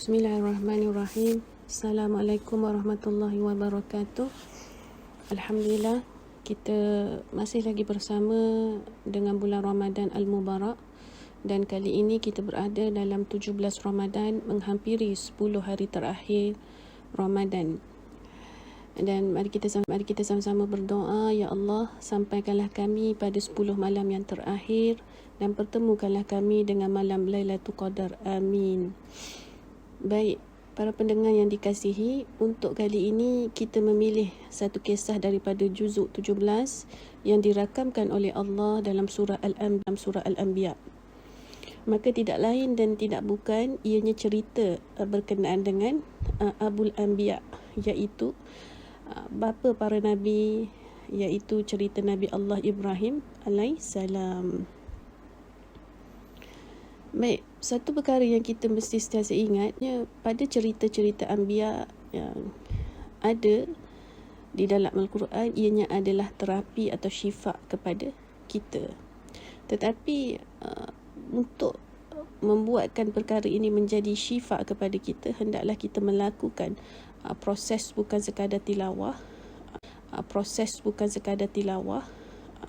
Bismillahirrahmanirrahim. Assalamualaikum warahmatullahi wabarakatuh. Alhamdulillah, kita masih lagi bersama dengan bulan Ramadan Al-Mubarak, dan kali ini kita berada dalam 17 Ramadan, menghampiri 10 hari terakhir Ramadan. Dan mari kita sama-sama berdoa, Ya Allah, sampaikanlah kami pada 10 malam yang terakhir dan pertemukanlah kami dengan malam Lailatul Qadar. Amin. Baik, para pendengar yang dikasihi, untuk kali ini kita memilih satu kisah daripada juzuk 17 yang dirakamkan oleh Allah dalam surah Al-Anbiya. Maka tidak lain dan tidak bukan, ianya cerita berkenaan dengan Abul Anbiya, iaitu bapa para nabi, iaitu cerita Nabi Allah Ibrahim alaihissalam. Baik, satu perkara yang kita mesti sentiasa ingatnya pada cerita-cerita Anbiya yang ada di dalam Al-Quran, ianya adalah terapi atau syifa kepada kita. Tetapi untuk membuatkan perkara ini menjadi syifa kepada kita, hendaklah kita melakukan proses bukan sekadar tilawah,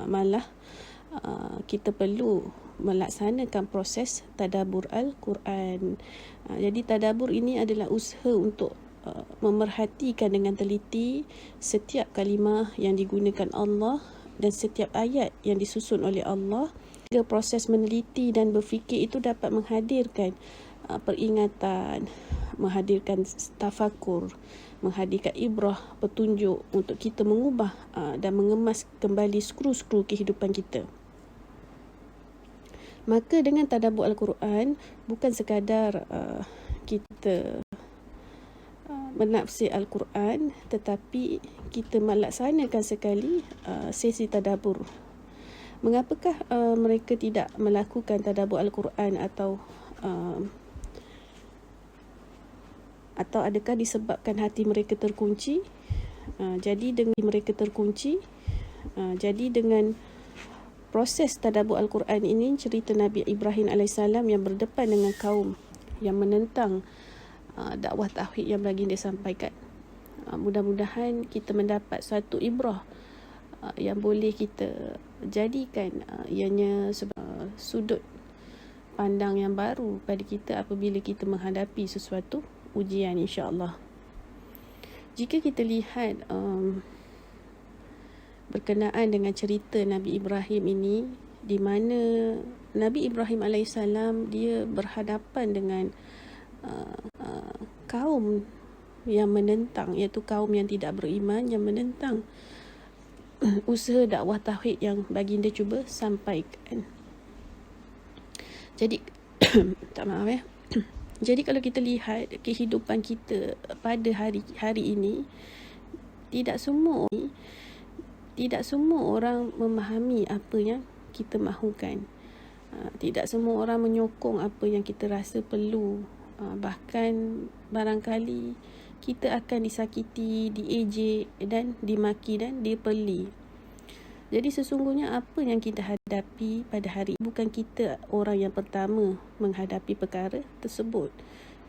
malah kita perlu melaksanakan proses tadabbur Al-Quran. Jadi tadabbur ini adalah usaha untuk memerhatikan dengan teliti setiap kalimah yang digunakan Allah dan setiap ayat yang disusun oleh Allah. Proses meneliti dan berfikir itu dapat menghadirkan peringatan, menghadirkan tafakur, menghadirkan ibrah, petunjuk untuk kita mengubah dan mengemas kembali skru-skru kehidupan kita. Maka dengan tadabbur Al-Quran, bukan sekadar kita menafsir Al-Quran, tetapi kita melaksanakan sekali sesi tadabbur. Mengapakah mereka tidak melakukan tadabbur Al-Quran atau adakah disebabkan hati mereka terkunci? Jadi dengan proses tadabbur Al-Quran ini, cerita Nabi Ibrahim AS yang berdepan dengan kaum yang menentang dakwah tauhid yang baginda sampaikan. Mudah-mudahan kita mendapat satu ibrah yang boleh kita jadikan ianya sebagai sudut pandang yang baru pada kita apabila kita menghadapi sesuatu ujian, insya-Allah. Jika kita lihat berkenaan dengan cerita Nabi Ibrahim ini, di mana Nabi Ibrahim AS dia berhadapan dengan kaum yang menentang, iaitu kaum yang tidak beriman, yang menentang usaha dakwah tauhid yang baginda cuba sampaikan. Jadi jadi kalau kita lihat kehidupan kita pada hari ini, tidak semua orang memahami apa yang kita mahukan. Tidak semua orang menyokong apa yang kita rasa perlu. Bahkan barangkali kita akan disakiti, diejek dan dimaki dan dipeli. Jadi sesungguhnya apa yang kita hadapi pada hari ini, bukan kita orang yang pertama menghadapi perkara tersebut.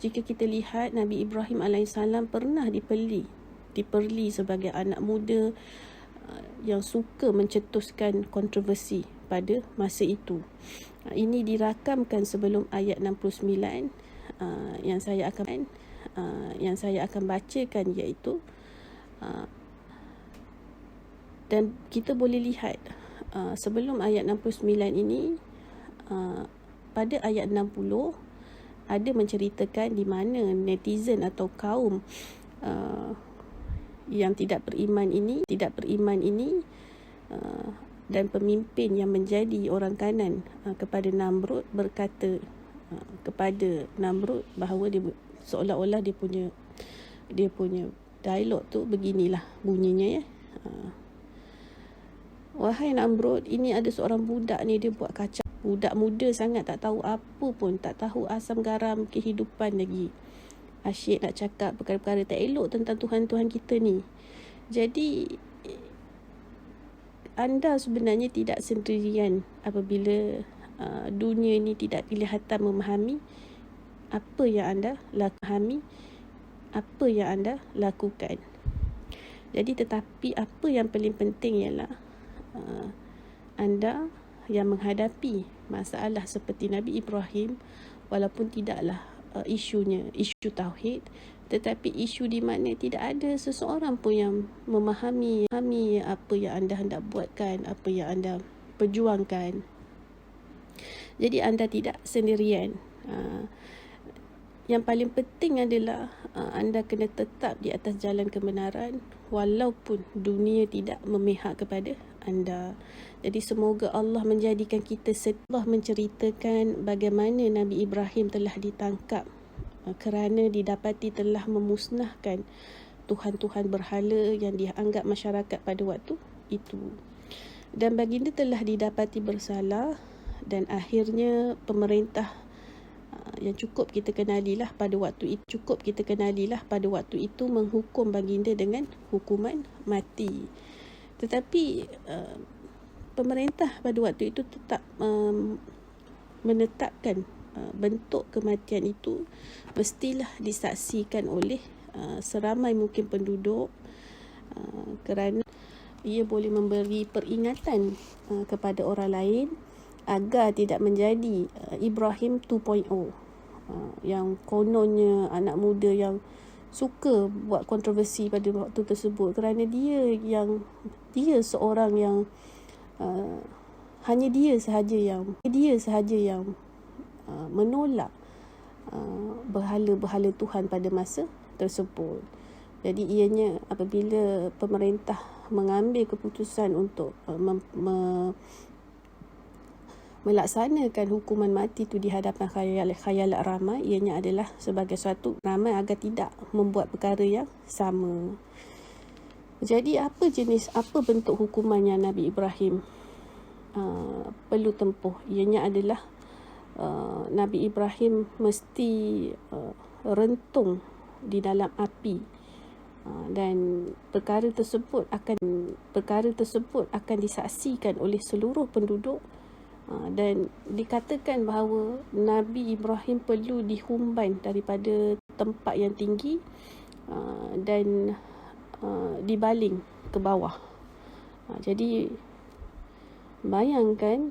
Jika kita lihat, Nabi Ibrahim AS pernah diperli sebagai anak muda yang suka mencetuskan kontroversi pada masa itu. Ini dirakamkan sebelum ayat 69 yang saya akan bacakan, iaitu dan kita boleh lihat sebelum ayat 69 ini, pada ayat 60 ada menceritakan di mana netizen atau kaum yang tidak beriman ini dan pemimpin yang menjadi orang kanan kepada Namrud berkata kepada Namrud bahawa dia seolah-olah dia punya dialog tu beginilah bunyinya, wahai Namrud, ini ada seorang budak ni, dia buat kacau. Budak muda sangat, tak tahu apa pun, tak tahu asam garam kehidupan lagi. Asyik nak cakap perkara-perkara tak elok tentang Tuhan-Tuhan kita ni. Jadi anda sebenarnya tidak sendirian apabila dunia ni tidak kelihatan memahami apa yang anda pahami, apa yang anda lakukan. Jadi tetapi apa yang paling penting ialah anda yang menghadapi masalah seperti Nabi Ibrahim, walaupun tidaklah isunya isu tauhid, tetapi isu di mana tidak ada seseorang pun yang memahami apa yang anda hendak buatkan, apa yang anda perjuangkan. Jadi anda tidak sendirian. Yang paling penting adalah anda kena tetap di atas jalan kebenaran walaupun dunia tidak memihak kepada anda. Jadi semoga Allah menjadikan kita setelah menceritakan bagaimana Nabi Ibrahim telah ditangkap kerana didapati telah memusnahkan tuhan-tuhan berhala yang dianggap masyarakat pada waktu itu. Dan baginda telah didapati bersalah dan akhirnya pemerintah yang cukup kita kenalilah pada waktu itu menghukum baginda dengan hukuman mati. Tetapi pemerintah pada waktu itu tetap menetapkan bentuk kematian itu mestilah disaksikan oleh seramai mungkin penduduk, kerana ia boleh memberi peringatan kepada orang lain agar tidak menjadi Ibrahim 2.0 yang kononnya anak muda yang suka buat kontroversi pada waktu tersebut, kerana dia seorang yang hanya dia sahaja yang menolak berhala-berhala Tuhan pada masa tersebut. Jadi ianya apabila pemerintah mengambil keputusan untuk melaksanakan hukuman mati itu di hadapan khayalat ramai, ianya adalah sebagai suatu ramai agar tidak membuat perkara yang sama. Jadi apa bentuk hukuman yang Nabi Ibrahim perlu tempuh? Ianya adalah Nabi Ibrahim mesti rentung di dalam api, dan perkara tersebut akan disaksikan oleh seluruh penduduk. Dan dikatakan bahawa Nabi Ibrahim perlu dihumban daripada tempat yang tinggi dan dibaling ke bawah. Jadi bayangkan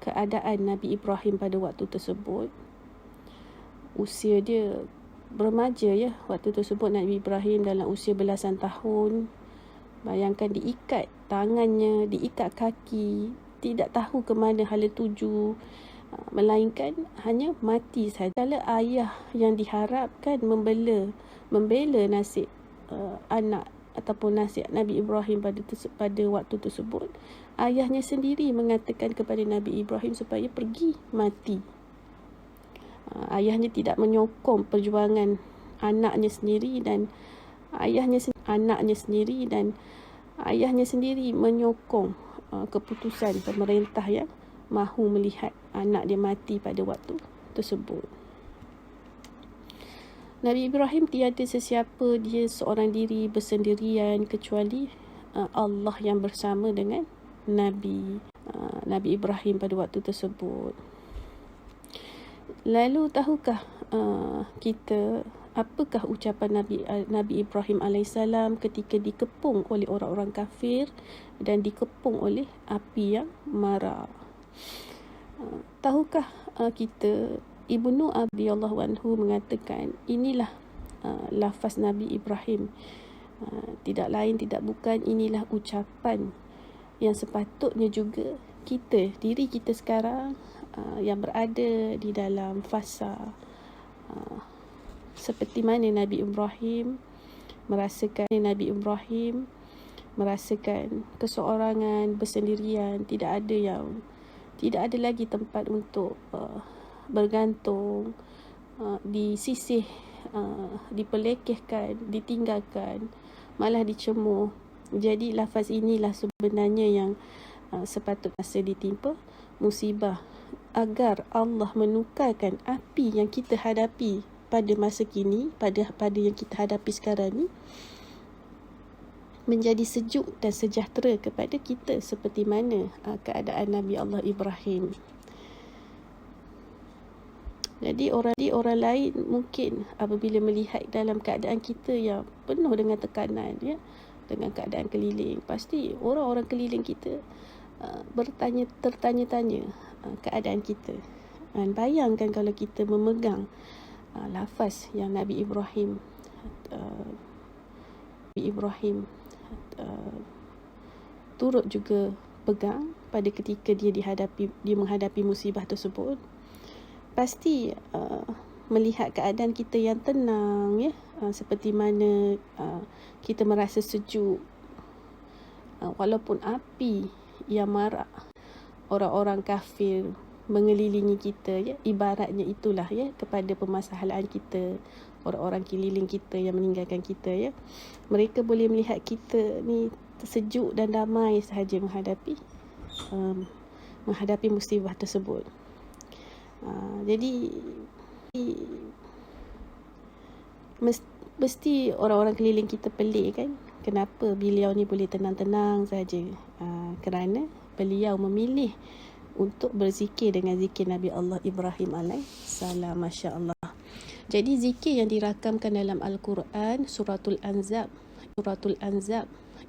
keadaan Nabi Ibrahim pada waktu tersebut. Usia dia beremaja ya waktu tersebut. Nabi Ibrahim dalam usia belasan tahun. Bayangkan diikat tangannya, diikat kaki, tidak tahu ke mana hala tuju, melainkan hanya mati saja. Kalau ayah yang diharapkan membela nasib anak ataupun nasib Nabi Ibrahim pada waktu tersebut, ayahnya sendiri mengatakan kepada Nabi Ibrahim supaya pergi mati. Ayahnya tidak menyokong perjuangan anaknya sendiri, dan ayahnya sendiri menyokong keputusan pemerintah yang mahu melihat anak dia mati pada waktu tersebut. Nabi Ibrahim tiada sesiapa, dia seorang diri bersendirian kecuali Allah yang bersama dengan Nabi Ibrahim pada waktu tersebut. Lalu tahukah kita apakah ucapan Nabi Ibrahim AS ketika dikepung oleh orang-orang kafir dan dikepung oleh api yang mara? Tahukah kita, Ibnu radhiyallahu anhu mengatakan, inilah lafaz Nabi Ibrahim, tidak lain tidak bukan, inilah ucapan yang sepatutnya juga diri kita sekarang yang berada di dalam fasa seperti mana Nabi Ibrahim merasakan keseorangan, bersendirian, tidak ada lagi tempat untuk bergantung, disisih, dipelekehkan, ditinggalkan, malah dicemooh. Jadi lafaz inilah sebenarnya yang sepatutnya ditimpa musibah, agar Allah menukarkan api yang kita hadapi pada masa kini, pada yang kita hadapi sekarang ni, menjadi sejuk dan sejahtera kepada kita seperti mana keadaan Nabi Allah Ibrahim. Jadi orang lain mungkin apabila melihat dalam keadaan kita yang penuh dengan tekanan, ya, dengan keadaan keliling, pasti orang-orang keliling kita tertanya-tanya keadaan kita. Dan bayangkan kalau kita memegang lafaz yang Nabi Ibrahim turut juga pegang pada ketika dia menghadapi musibah tersebut. Pasti melihat keadaan kita yang tenang, ya, seperti mana kita merasa sejuk, walaupun api yang marak orang-orang kafir mengelilingi kita, ya, ibaratnya itulah, ya, kepada permasalahan kita, orang-orang keliling kita yang meninggalkan kita, ya, mereka boleh melihat kita ni sejuk dan damai sahaja menghadapi musibah tersebut. Jadi mesti orang-orang keliling kita pelik, kan, kenapa beliau ni boleh tenang-tenang saja. Kerana beliau memilih untuk berzikir dengan zikir Nabi Allah Ibrahim alaihissalam. Masya Allah. Jadi zikir yang dirakamkan dalam Al-Quran, Suratul Anzab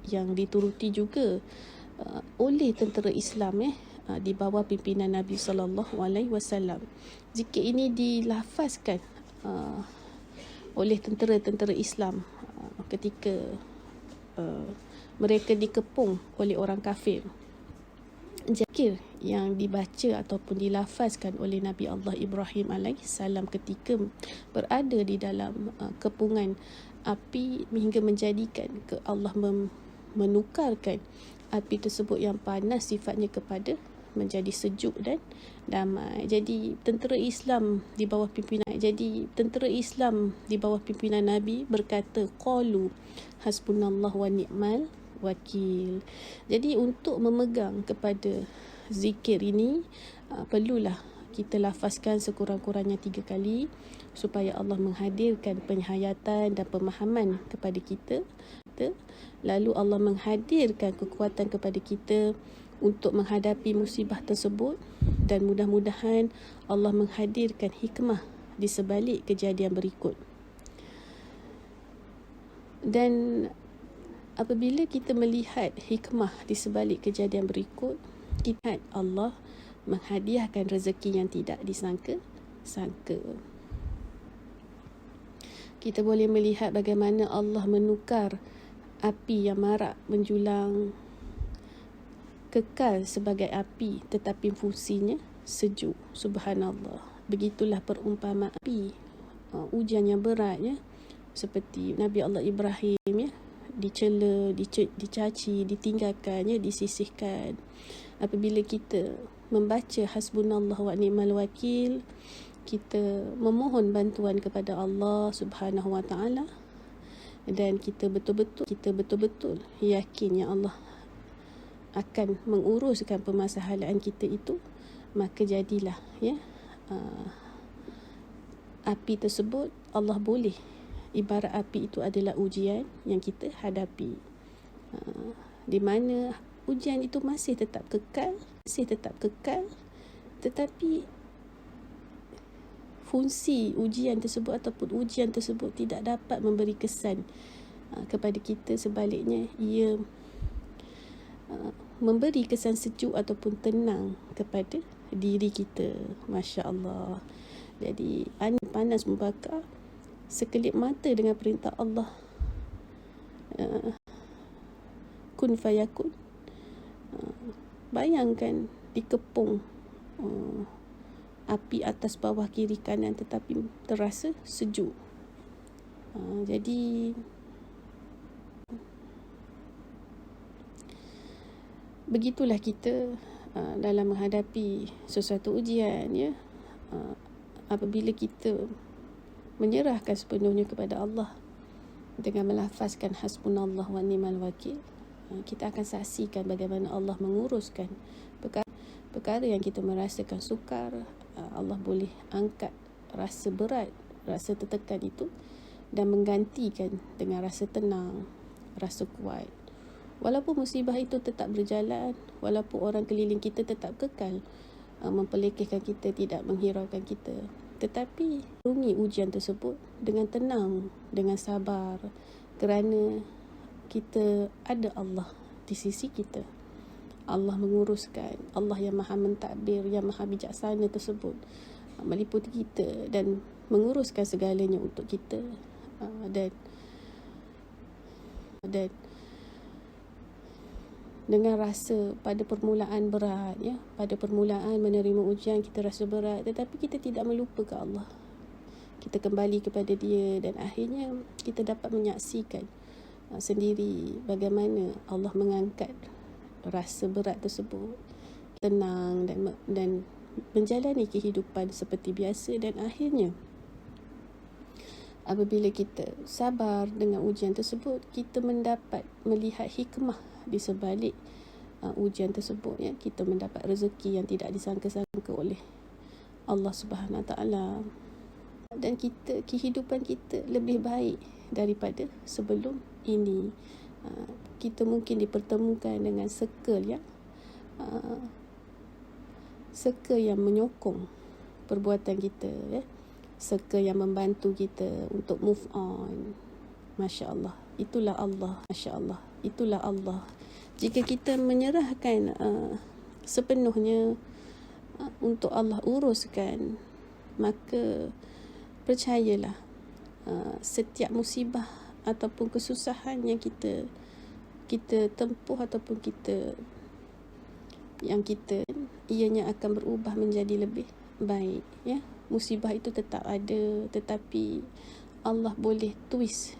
yang dituruti juga oleh tentera Islam, di bawah pimpinan Nabi SAW. Zikir ini dilafazkan oleh tentera-tentera Islam ketika mereka dikepung oleh orang kafir. Zikir yang dibaca ataupun dilafazkan oleh Nabi Allah Ibrahim alaihissalam ketika berada di dalam kepungan api hingga menjadikan Allah menukarkan api tersebut yang panas sifatnya kepada menjadi sejuk dan damai. Jadi tentera Islam di bawah pimpinan Nabi berkata, qalu hasbunallah wa ni'mal wakil. Jadi untuk memegang kepada zikir ini perlulah kita lafazkan sekurang-kurangnya 3 kali supaya Allah menghadirkan penghayatan dan pemahaman kepada kita. Lalu Allah menghadirkan kekuatan kepada kita untuk menghadapi musibah tersebut, dan mudah-mudahan Allah menghadirkan hikmah di sebalik kejadian berikut. Dan apabila kita melihat hikmah di sebalik kejadian berikut, kita Allah menghadiahkan rezeki yang tidak disangka-sangka. Kita boleh melihat bagaimana Allah menukar api yang marak menjulang kekal sebagai api tetapi fungsinya sejuk. Subhanallah. Begitulah perumpamaan api ujian yang berat, ya, seperti Nabi Allah Ibrahim, ya, dicela, dicaci, ditinggalkan, ya, disisihkan. Apabila kita membaca hasbunallah wa ni'mal wakil, kita memohon bantuan kepada Allah Subhanahu wa taala, dan kita betul-betul yakin yang Allah akan menguruskan permasalahan kita itu, maka jadilah, ya, api tersebut Allah boleh ibarat api itu adalah ujian yang kita hadapi, di mana ujian itu masih tetap kekal, tetapi fungsi ujian tersebut ataupun ujian tersebut tidak dapat memberi kesan kepada kita. Sebaliknya, ia memberi kesan sejuk ataupun tenang kepada diri kita. Masya Allah. Jadi angin panas membakar, sekelip mata dengan perintah Allah, kun fayakun. Bayangkan dikepung api atas bawah kiri kanan tetapi terasa sejuk. Jadi begitulah kita dalam menghadapi sesuatu ujian, ya, apabila kita menyerahkan sepenuhnya kepada Allah dengan melafazkan hasbunallah wa ni'mal wakil, kita akan saksikan bagaimana Allah menguruskan perkara yang kita merasakan sukar. Allah boleh angkat rasa berat, rasa tertekan itu, dan menggantikan dengan rasa tenang, rasa kuat. Walaupun musibah itu tetap berjalan, walaupun orang keliling kita tetap kekal mempelekehkan kita, tidak menghiraukan kita, tetapi rungi ujian tersebut dengan tenang, dengan sabar, kerana kita ada Allah di sisi kita. Allah menguruskan, Allah yang maha mentadbir, yang maha bijaksana tersebut meliputi kita dan menguruskan segalanya untuk kita. Dan dengan rasa pada permulaan berat, ya, pada permulaan menerima ujian kita rasa berat, tetapi kita tidak melupakan Allah. Kita kembali kepada Dia dan akhirnya kita dapat menyaksikan sendiri bagaimana Allah mengangkat rasa berat tersebut, tenang dan menjalani kehidupan seperti biasa. Dan akhirnya apabila kita sabar dengan ujian tersebut, kita mendapat melihat hikmah di sebalik ujian tersebut, ya. Kita mendapat rezeki yang tidak disangka-sangka oleh Allah Subhanahu Wa Taala, dan kehidupan kita lebih baik daripada sebelum ini. Kita mungkin dipertemukan dengan circle yang menyokong perbuatan kita, ya. Circle yang membantu kita untuk move on. Masya Allah, itulah Allah. Masya Allah, itulah Allah. Jika kita menyerahkan sepenuhnya untuk Allah uruskan, maka percayalah, setiap musibah ataupun kesusahan yang kita tempuh ataupun ianya akan berubah menjadi lebih baik, ya. Musibah itu tetap ada, tetapi Allah boleh twist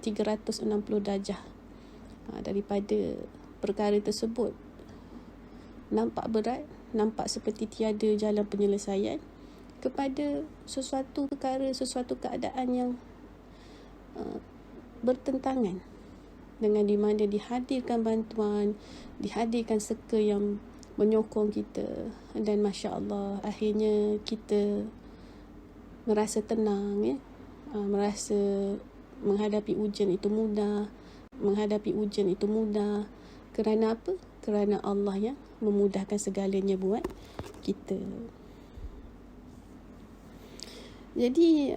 360 darjah daripada perkara tersebut. Nampak berat, nampak seperti tiada jalan penyelesaian, kepada sesuatu perkara, sesuatu keadaan yang bertentangan dengan di mana dihadirkan bantuan, dihadirkan circle yang menyokong kita, dan Masya Allah akhirnya kita merasa tenang, ya. Merasa menghadapi ujian itu mudah. Kerana apa? Kerana Allah yang memudahkan segalanya buat kita. Jadi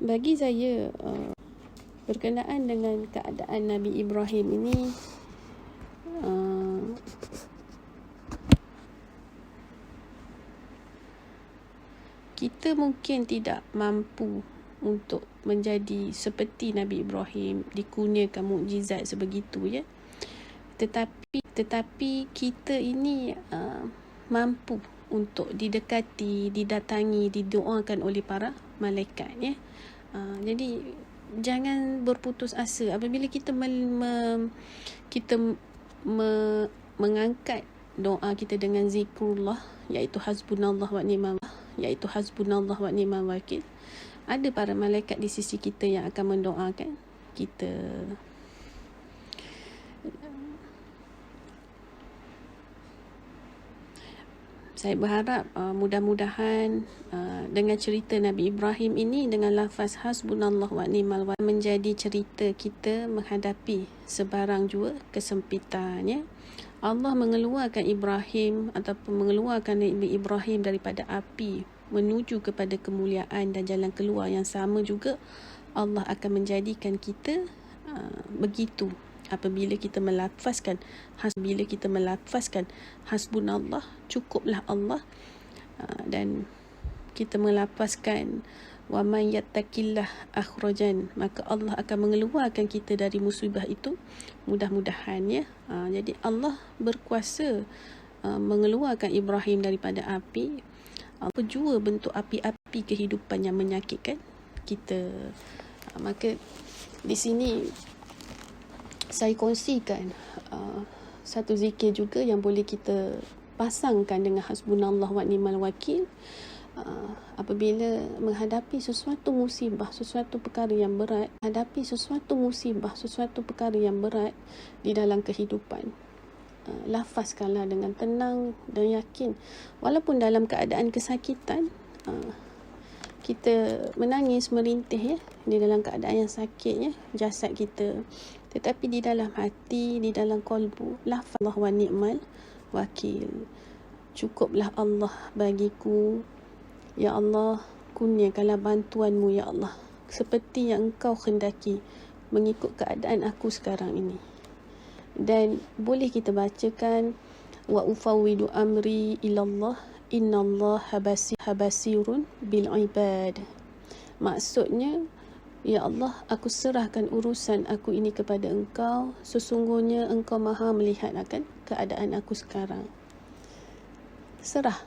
bagi saya berkenaan dengan keadaan Nabi Ibrahim ini, kita mungkin tidak mampu untuk menjadi seperti Nabi Ibrahim, dikurniakan mukjizat sebegitu, ya. Tetapi kita ini mampu untuk didekati, didatangi, didoakan oleh para malaikat, ya. Jadi jangan berputus asa apabila kita mengangkat doa kita dengan zikrullah, iaitu hasbunallah wa ni'mal wakil. Ada para malaikat di sisi kita yang akan mendoakan kita. Saya berharap mudah-mudahan dengan cerita Nabi Ibrahim ini, dengan lafaz hasbunallah wa ni'mal wakil, menjadi cerita kita menghadapi sebarang jua kesempitannya. Allah mengeluarkan Ibrahim ataupun mengeluarkan Nabi Ibrahim daripada api menuju kepada kemuliaan dan jalan keluar yang sama juga. Allah akan menjadikan kita begitu apabila kita melafazkan hasbunallah, cukuplah Allah, dan kita melafazkan wa man yattaqillah akhrajan, maka Allah akan mengeluarkan kita dari musibah itu, mudah-mudahan, ya. Jadi Allah berkuasa mengeluarkan Ibrahim daripada api, apa jua bentuk api-api kehidupan yang menyakitkan kita. Maka di sini saya kongsikan satu zikir juga yang boleh kita pasangkan dengan hasbunallah wa ni'mal wakil. Apabila menghadapi sesuatu musibah, sesuatu perkara yang berat, di dalam kehidupan, lafazkanlah dengan tenang dan yakin. Walaupun dalam keadaan kesakitan, kita menangis, merintih, ya, di dalam keadaan yang sakit, ya, jasad kita Tetapi di dalam hati, di dalam qalbu, lafaz Allah wa ni'mal wakil. Cukuplah Allah bagiku. Ya Allah, kurniakanlah bantuanmu ya Allah, seperti yang engkau khendaki mengikut keadaan aku sekarang ini. Dan boleh kita bacakan wa ufawwidu amri ilallah innallaha basirun bil ibad. Maksudnya, ya Allah, aku serahkan urusan aku ini kepada engkau, sesungguhnya engkau maha melihat akan keadaan aku sekarang. Serah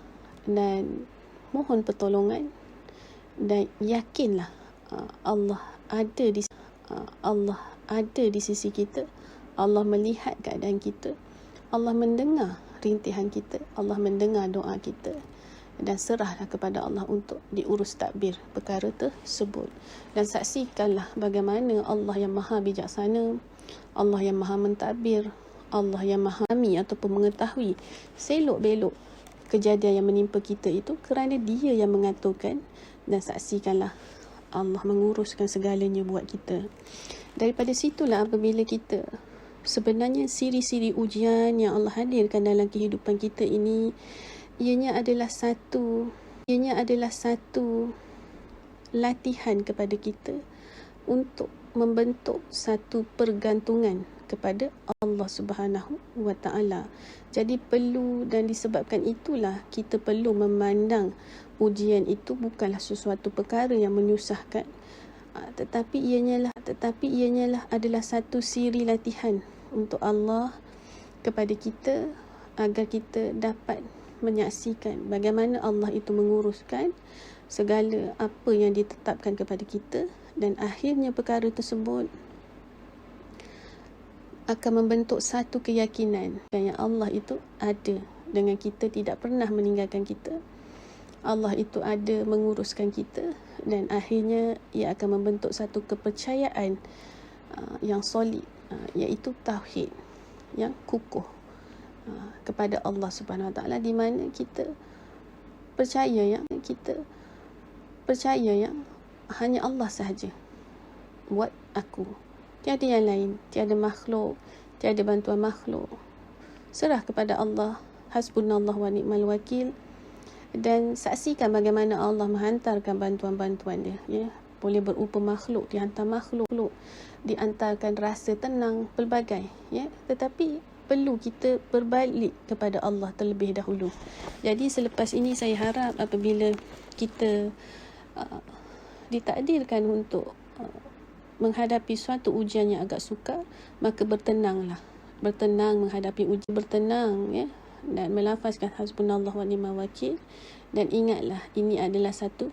dan mohon pertolongan dan yakinlah Allah ada di sisi kita. Allah melihat keadaan kita. Allah mendengar rintihan kita. Allah mendengar doa kita. Dan serahlah kepada Allah untuk diurus tadbir perkara tersebut. Dan saksikanlah bagaimana Allah yang maha bijaksana, Allah yang maha mentadbir, Allah yang maha memahami ataupun mengetahui selok-belok kejadian yang menimpa kita itu, kerana Dia yang mengaturkan. Dan saksikanlah Allah menguruskan segalanya buat kita. Daripada situlah apabila kita sebenarnya siri-siri ujian yang Allah hadirkan dalam kehidupan kita ini, ianya adalah satu latihan kepada kita untuk membentuk satu pergantungan kepada Allah Subhanahu wa Ta'ala. Jadi perlu, dan disebabkan itulah kita perlu memandang ujian itu bukanlah sesuatu perkara yang menyusahkan, tetapi ianyalah adalah satu siri latihan untuk Allah kepada kita, agar kita dapat menyaksikan bagaimana Allah itu menguruskan segala apa yang ditetapkan kepada kita, dan akhirnya perkara tersebut akan membentuk satu keyakinan yang Allah itu ada dengan kita, tidak pernah meninggalkan kita. Allah itu ada menguruskan kita, dan akhirnya ia akan membentuk satu kepercayaan yang solid, iaitu tauhid yang kukuh kepada Allah Subhanahu Wa Taala, di mana kita percaya yang hanya Allah sahaja buat aku, tiada yang lain, tiada makhluk, tiada bantuan makhluk. Serah kepada Allah, hasbunallah wa ni'mal wakil. Dan saksikan bagaimana Allah menghantarkan bantuan-bantuan dia, ya. Boleh berupa makhluk, dihantar makhluk, diantarkan rasa tenang, pelbagai, ya. Tetapi perlu kita berbalik kepada Allah terlebih dahulu. Jadi selepas ini saya harap apabila kita ditakdirkan untuk menghadapi suatu ujian yang agak sukar, maka bertenang menghadapi ujian, bertenang, ya, dan melafazkan hasbunallah wa ni'mal wakil. Dan ingatlah, ini adalah satu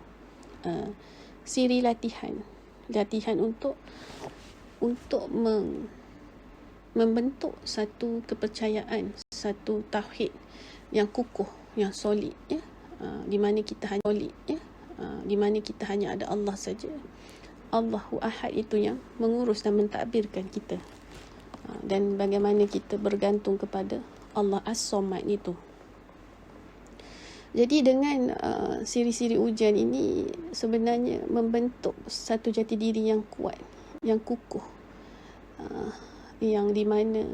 siri latihan untuk membentuk satu kepercayaan, satu tauhid yang kukuh, yang solid, ya. Di mana kita hanya solid, ya. Di mana kita hanya ada Allah saja. Allahu Ahad itu yang mengurus dan mentadbirkan kita. Dan bagaimana kita bergantung kepada Allah As-Samad itu. Jadi dengan siri-siri ujian ini sebenarnya membentuk satu jati diri yang kuat, yang kukuh, yang di mana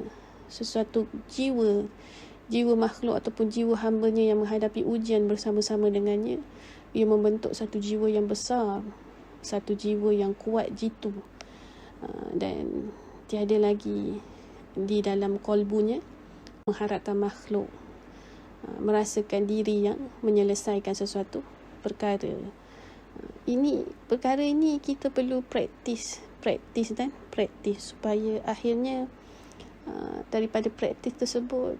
sesuatu jiwa makhluk ataupun jiwa hambanya yang menghadapi ujian bersama-sama dengannya, ia membentuk satu jiwa yang besar, satu jiwa yang kuat jitu, dan tiada lagi di dalam qalbunya mengharapkan makhluk, merasakan diri yang menyelesaikan sesuatu perkara. Perkara ini kita perlu praktis supaya akhirnya daripada praktis tersebut,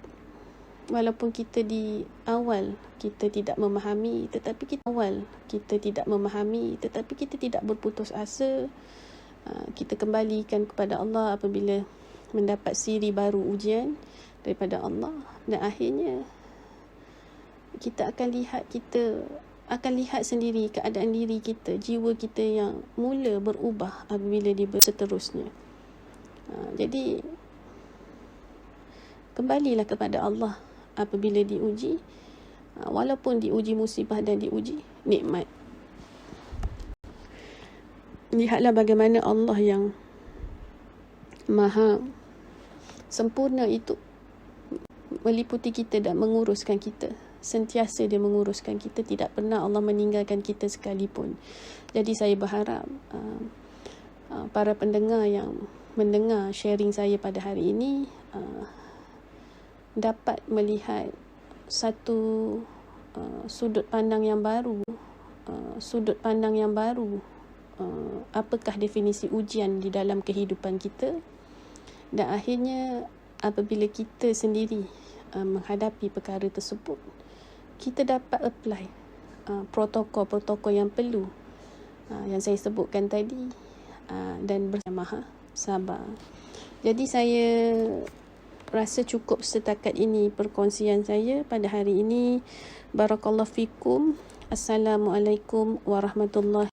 walaupun kita di awal kita tidak memahami, tetapi kita tidak berputus asa. Kita kembalikan kepada Allah apabila mendapat siri baru ujian daripada Allah, dan akhirnya kita akan lihat sendiri keadaan diri kita, jiwa kita yang mula berubah apabila seterusnya. Jadi kembalilah kepada Allah apabila diuji, walaupun diuji musibah dan diuji nikmat. Lihatlah bagaimana Allah yang Maha sempurna itu meliputi kita dan menguruskan kita. Sentiasa dia menguruskan kita. Tidak pernah Allah meninggalkan kita sekalipun. Jadi saya berharap para pendengar yang mendengar sharing saya pada hari ini dapat melihat satu sudut pandang yang baru. Apakah definisi ujian di dalam kehidupan kita, dan akhirnya apabila kita sendiri menghadapi perkara tersebut, kita dapat apply protokol-protokol yang perlu yang saya sebutkan tadi, dan bersama sabar. Jadi saya rasa cukup setakat ini perkongsian saya pada hari ini. Barakallahu fikum. Assalamualaikum warahmatullahi